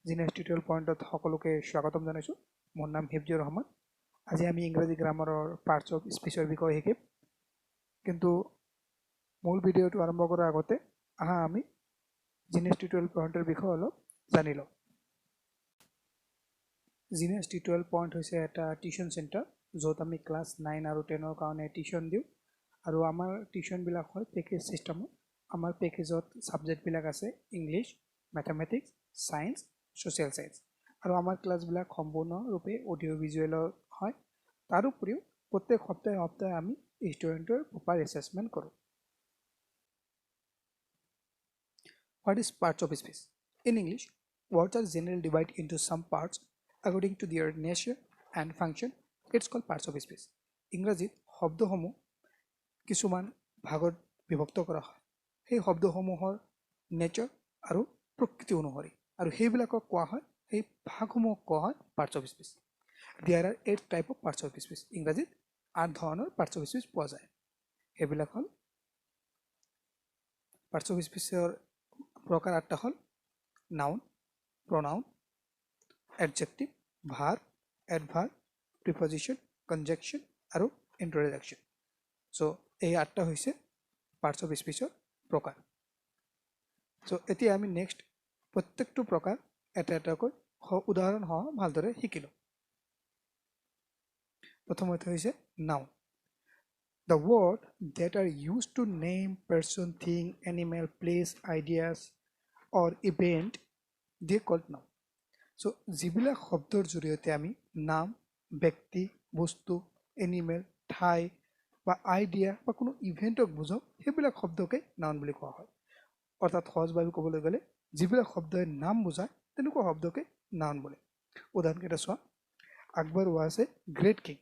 জিনেছ tutorial পইণ্টত সকলোকে স্বাগতম জনাইছোঁ। মোৰ নাম হিফজুৰ ৰহমান। আজি আমি ইংৰাজী গ্ৰামাৰৰ পাৰ্টছ অফ স্পীচৰ বিষয়ে শিকিম। কিন্তু মূল ভিডিঅ'টো আৰম্ভ কৰাৰ আগতে আমি জিনেছ টিউটৰিয়েল পইণ্টৰ বিষয়ে অলপ জানি লওঁ। জিনেছ টিউটৰিয়েল পইণ্ট হৈছে এটা টিউশ্যন চেণ্টাৰ, য'ত আমি ক্লাছ 9 আৰু 10ৰ কাৰণে টিউশ্যন দিওঁ। আৰু আমাৰ টিউশ্যনবিলাক হয় পেকেজ ছিষ্টেমত। আমাৰ পেকেজত ছাবজেক্টবিলাক আছে English, mathematics, science, social science. আৰু আমাৰ ক্লাছবিলাক সম্পূৰ্ণৰূপে অডিঅ' ভিজুৱেলৰ হয়। তাৰোপৰিও প্ৰত্যেক সপ্তাহে আমি ষ্টুডেণ্টৰ প্ৰপাৰ এছেছমেণ্ট কৰোঁ। What is parts of speech? In English, words are generally divided into some parts according to their nature and function. It's called parts of speech. ইংৰাজীত শব্দসমূহ কিছুমান ভাগত বিভক্ত কৰা হয়। সেই শব্দসমূহৰ নেচাৰ আৰু প্ৰকৃতি অনুসৰি, আৰু সেইবিলাকক কোৱা হয়, সেই ভাগসমূহক কোৱা হয় parts of speech. There are 8 type of parts of speech. ইংৰাজীত 8 ধৰণৰ পাৰ্টছ অফ স্পীচ পোৱা যায়। সেইবিলাক হ'ল পাৰ্টছ অফ স্পীচৰ প্ৰকাৰ 8টা হ'ল নাউন, প্ৰনাউন, এডজেক্টিভ, ভাৰ্ব, এডভাৰ্ব, প্ৰিপজিশ্যন, কনজাংশ্যন আৰু ইণ্টাৰজেকশ্যন। চ' এই 8টা হৈছে পাৰ্টছ অফ স্পীচৰ প্ৰকাৰ। চ' এতিয়া আমি নেক্সট প্ৰত্যেকটো প্ৰকাৰ এটা এটাকৈ উদাহৰণ সহ ভালদৰে শিকিলোঁ। প্ৰথমতে হৈছে noun. The word that are used to name person, thing, animal, place, ideas or event, they called noun. So যিবিলাক শব্দৰ জৰিয়তে আমি নাম, ব্যক্তি, বস্তু, এনিমেল, ঠাই বা আইডিয়া বা কোনো ইভেণ্টক বুজাওঁ, সেইবিলাক শব্দকে নাউন বুলি কোৱা হয়। অৰ্থাৎ সহজভাৱে ক'বলৈ গ'লে যিবিলাক শব্দই নাম বুজায় তেনেকুৱা শব্দকে নাউন বোলে। উদাহৰণকেইটা চোৱা। Akbar was a great king.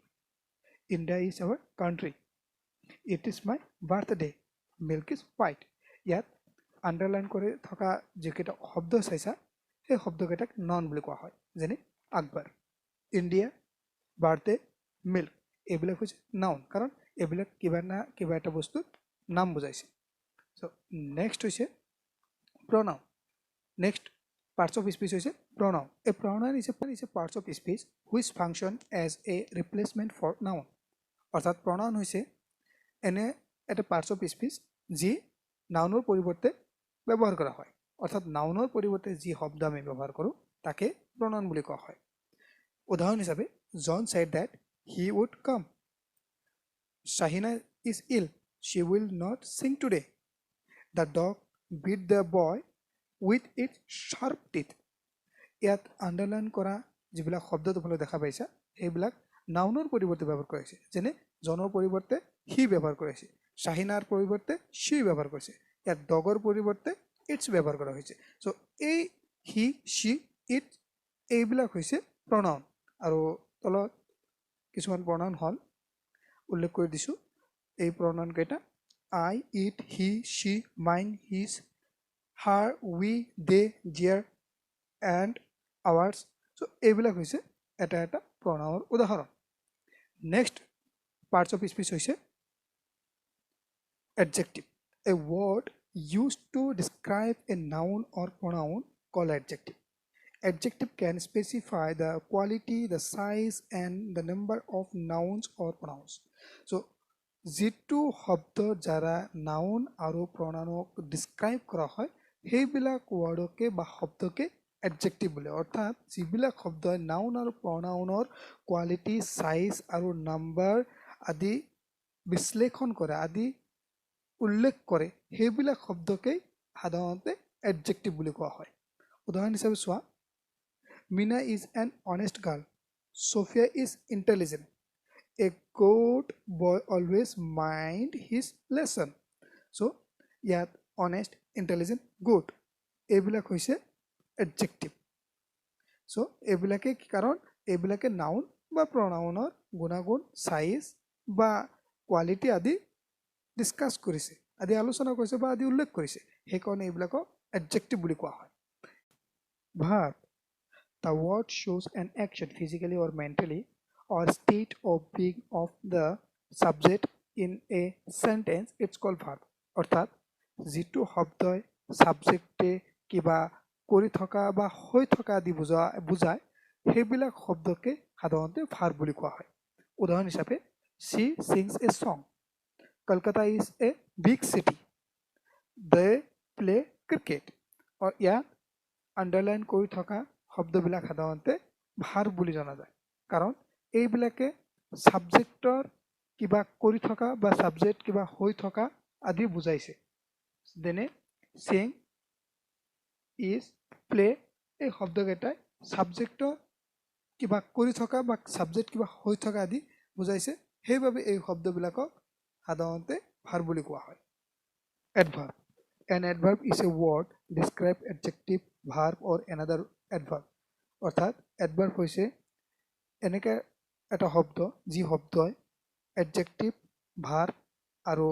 India is our country. It is my birthday. Milk is white. ইয়াত আণ্ডাৰলাইন কৰি থকা যিকেইটা শব্দ চাইছা, সেই শব্দকেইটাক নাউন বুলি কোৱা হয়। যেনে আকবৰ, ইণ্ডিয়া, বাৰ্থডে, মিল্ক, এইবিলাক হৈছে নাউন, কাৰণ এইবিলাক কিবা না কিবা এটা বস্তুত নাম বুজাইছে। চ' নেক্সট হৈছে pronoun. Next parts of speech হৈছে pronoun. A pronoun is a parts of speech which function as a replacement for noun. অৰ্থাৎ pronoun হৈছে এনে এটা parts of speech যি নাউনৰ পৰিৱৰ্তে ব্যৱহাৰ কৰা হয়। অৰ্থাৎ নাউনৰ পৰিৱৰ্তে যি শব্দ আমি ব্যৱহাৰ কৰোঁ তাকে pronoun বুলি কোৱা হয়। উদাহৰণ হিচাপে John said that he would come. Shahina is ill. She will not sing today. The dog beat the boy with its sharp teeth. ইয়াত আণ্ডাৰলাইন কৰা যিবিলাক শব্দ তোমালোকে দেখা পাইছা, সেইবিলাক নাউনৰ পৰিৱৰ্তে ব্যৱহাৰ কৰা হৈছে। যেনে জনৰ পৰিৱৰ্তে হি ব্যৱহাৰ কৰা হৈছে, শাহিনাৰ পৰিৱৰ্তে শি ব্যৱহাৰ কৰিছে, ইয়াত ডগৰ পৰিৱৰ্তে ইটছ ব্যৱহাৰ কৰা হৈছে। চ' এই হি, শি, ইট এইবিলাক হৈছে প্ৰনাউন। আৰু তলত কিছুমান প্ৰনাউন হ'ল উল্লেখ কৰি দিছোঁ। এই প্ৰনাউন কেইটা I, it, he, she, mine, his, her, we, they, their and ours. So এইবিলাক হৈছে এটা এটা প্ৰনাউনৰ উদাহৰণ। নেক্সট পাৰ্টছ অফ স্পীচ হৈছে adjective. A word used to describe a noun or pronoun called adjective. Adjective can specify the quality, the size and the number of nouns or pronouns. So যিটো শব্দৰ দ্বাৰা noun আৰু প্ৰনাউনক describe কৰা হয় সেইবিলাক ৱৰ্ডকে বা শব্দকে এডজেক্টিভ বোলে। অৰ্থাৎ যিবিলাক শব্দই নাউন আৰু প্ৰনাউনৰ কোৱালিটি, চাইজ আৰু নাম্বাৰ আদি বিশ্লেষণ কৰে, আদি উল্লেখ কৰে, সেইবিলাক শব্দকেই সাধাৰণতে এডজেক্টিভ বুলি কোৱা হয়। উদাহৰণ হিচাপে চোৱা। Meena is an honest girl. Sophia is intelligent. A good boy always mind his lesson. So ইয়াত honest, intelligent, good এইবিলাক হৈছে adjective. So এইবিলাকে কাৰণ এইবিলাকে নাউন বা প্ৰনাউনৰ গুণাগুণ, চাইজ বা কোৱালিটি আদি ডিছকাছ কৰিছে, আদি আলোচনা কৰিছে বা আদি উল্লেখ কৰিছে, সেইকাৰণে এইবিলাকক adjective বুলি কোৱা হয়। Verb. The word shows an action physically or mentally or state of being of the subject in a sentence. It's called verb. অৰ্থাৎ যিটো শব্দই সাবজেক্টে কিবা কৰি থকা বা হৈ থকা আদি বুজায় সেইবিলাক শব্দকে সাধাৰণতে ভাৰ্ব বুলি কোৱা হয় উদাহৰণ হিচাপে she sings a song Kolkata is a big city they play cricket or ইয়াত আন্ডাৰলাইন কৰি থকা শব্দবিলাক সাধাৰণতে ভাৰ্ব বুলি জনা যায় কাৰণ এইবিলাকে সাবজেক্টৰ কিবা কৰি থকা বা সাবজেক্ট কিবা হৈ থকা আদি বুজাইছে যেনে sing is play এই শব্দকেইটাই সাবজেক্টৰ কিবা কৰি থকা বা সাবজেক্ট কিবা হৈ থকা আদি বুজাইছে সেইবাবে এই শব্দবিলাকক সাধাৰণতে ভাৰ্ব বুলি কোৱা হয় adverb an adverb is a word describe adjective verb or another adverb অৰ্থাৎ adverb হৈছে এনেকা এটা শব্দ যি শব্দই adjective verb আৰু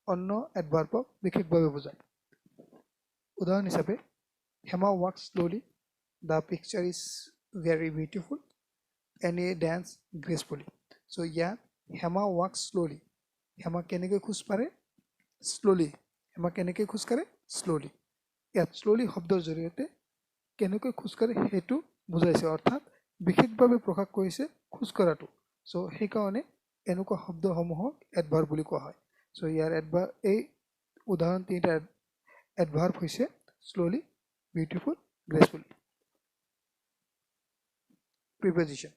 অন্য adverbক বিশেষভাৱে বুজায় উদাহৰণ হিচাপে Hema walks slowly the picture is very beautiful and he dance gracefully so yeah Hema walks slowly Hema কেনেকৈ খোজ কাঢ়ে slowly Hema কেনেকৈ খোজ কাঢ়ে slowly ইয়াত slowly শব্দৰ জৰিয়তে কেনেকৈ খোজ কাঢ়ে হেতু বুজাইছে অৰ্থাৎ বিশেষভাৱে প্ৰকাশ কৰিছে খোজ কাঢ়াটো সো সেই কাৰণে এনেকুৱা শব্দসমূহক এডভাৰ্ব বুলি কোৱা হয় সো ইয়াৰ এডভাৰ্ব এই উদাহৰণ তিনিটা এডভাৰ্ব হৈছে slowly beautiful gracefully preposition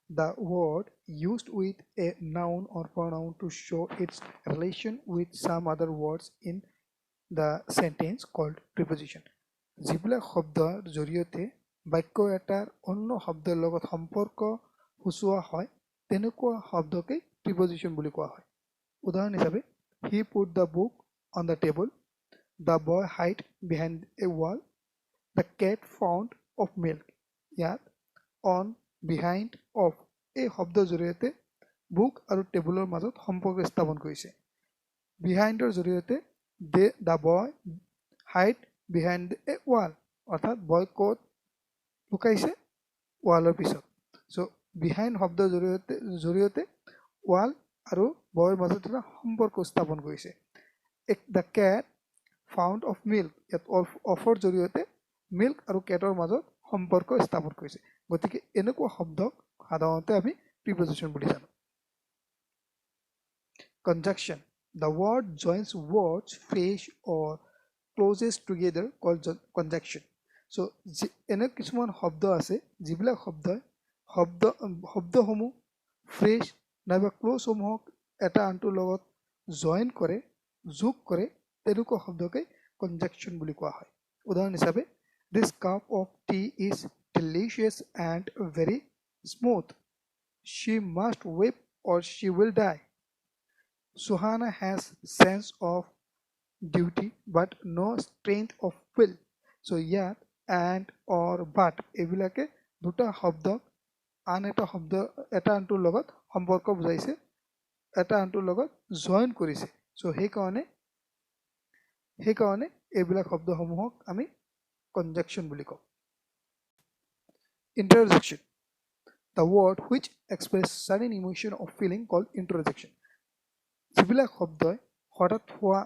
the word used with a noun or pronoun to show its relation with some other words in the sentence called preposition যিবিলাক শব্দৰ জৰিয়তে বাক্য এটাৰ অন্য শব্দৰ লগত সম্পৰ্ক হুচুৱা হয় তেনেকুৱা শব্দকে preposition বুলি কোৱা হয় উদাহৰণ হিচাপে he put the book on the table the boy hid behind a wall the cat found of milk ইয়াত on behind of এই শব্দৰ জৰিয়তে বুক আৰু টেবুলৰ মাজত সম্পৰ্ক স্থাপন কৰিছে বিহাইণ্ডৰ জৰিয়তে the boy hide behind a wall অৰ্থাৎ বয় কোট লুকাইছে ওয়ালৰ পিছত সো বিহাইণ্ড শব্দৰ জৰিয়তে ওয়াল আৰু বয়ৰ মাজত এটা সম্পৰ্ক স্থাপন কৰিছে the cat found of milk ইয়াত অফৰ জৰিয়তে মিল্ক আৰু কেটৰ মাজত সম্পৰ্ক স্থাপন কৰিছে গতিকে এনেকুৱা শব্দক সাধাৰণতে আমি preposition বুলি জানো conjunction the word joins words phrase or clauses together called conjunction so এনে কিছুমান শব্দ আছে যিবিলাক শব্দসমূহ ফ্ৰেজ নাইবা ক্ল'জসমূহক এটা আনটোৰ লগত জইন কৰে যোগ কৰে তেনেকুৱা শব্দকে conjunction বুলি কোৱা হয় উদাহৰণ হিচাপে this cup of tea is delicious and very smooth she must weep or she will die Suhana has sense of duty but no strength of will so ইয়াত and or but এইবিলাকে দুটা শব্দ আন এটা শব্দ এটা আনটোৰ লগত সম্পৰ্ক বুজাইছে এটা আনটোৰ লগত জয়েন কৰিছে সো সেইকাৰণে এইবিলাক শব্দসমূহক আমি conjunction বুলি কওঁ interjection the word which express sudden emotion or feeling called interjection যিবিলাক শব্দই হঠাৎ হোৱা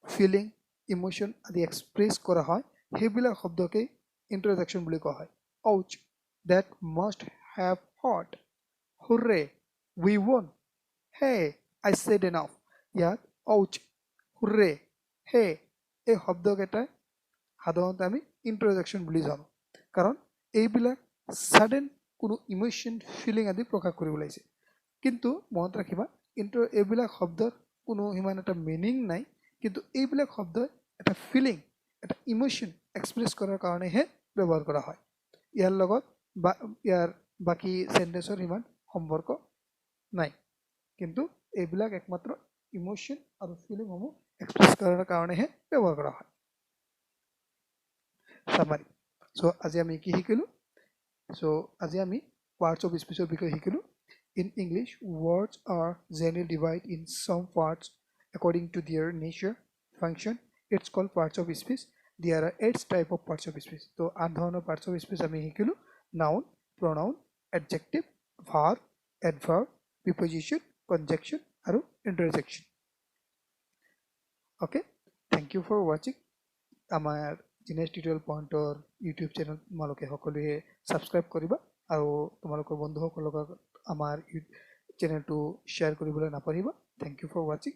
ফিলিং ইমোশন আদি এক্সপ্ৰেছ কৰা হয় সেইবিলাক শব্দকে interjection বুলি কোৱা হয় ouch that must have hurt hooray we won hey I said enough ইয়াত ouch hooray hey এই শব্দকেইটা সাধাৰণতে আমি interjection বুলি জানো কাৰণ এইবিলাক sudden কোনো ইমোশন ফিলিং আদি প্ৰকাশ কৰি ওলাইছে কিন্তু মনত ৰাখিবা এইবিলাক শব্দৰ কোনো ইমান এটা মিনিং নাই কিন্তু এইবিলাক শব্দ এটা ফিলিং এটা ইমোশন এক্সপ্ৰেছ কৰাৰ কাৰণেহে ব্যৱহাৰ কৰা হয় ইয়াৰ লগত ইয়াৰ বাকি সেন্টেন্সৰ ইমান সম্পৰ্ক নাই কিন্তু এইবিলাক একমাত্ৰ ইমোশন আৰু ফিলিংসমূহ এক্সপ্ৰেছ কৰাৰ কাৰণেহে ব্যৱহাৰ কৰা হয় সামাৰি সো আজি আমি কি শিকিলো সো আজি আমি পাৰ্টস অফ স্পীচৰ বিষয়ে শিকিলো In English, words are generally divided in some parts according to their nature, function. It's called parts of speech. There are 8 types of parts of speech. So, adhana parts of speech ami hikilu noun, pronoun, adjective, verb, adverb, preposition, conjunction, aru interjection. Okay, thank you for watching. Amar genius tutorial পইণ্টৰ YouTube channel তোমালোকে সকলোৱে subscribe কৰিবা আৰু তোমালোকৰ বন্ধুসকলৰ লগত আমাৰ চেনেলটো শ্বেয়াৰ কৰিবলৈ নাপাহৰিবা। থেংক ইউ ফৰ ৱাচিং।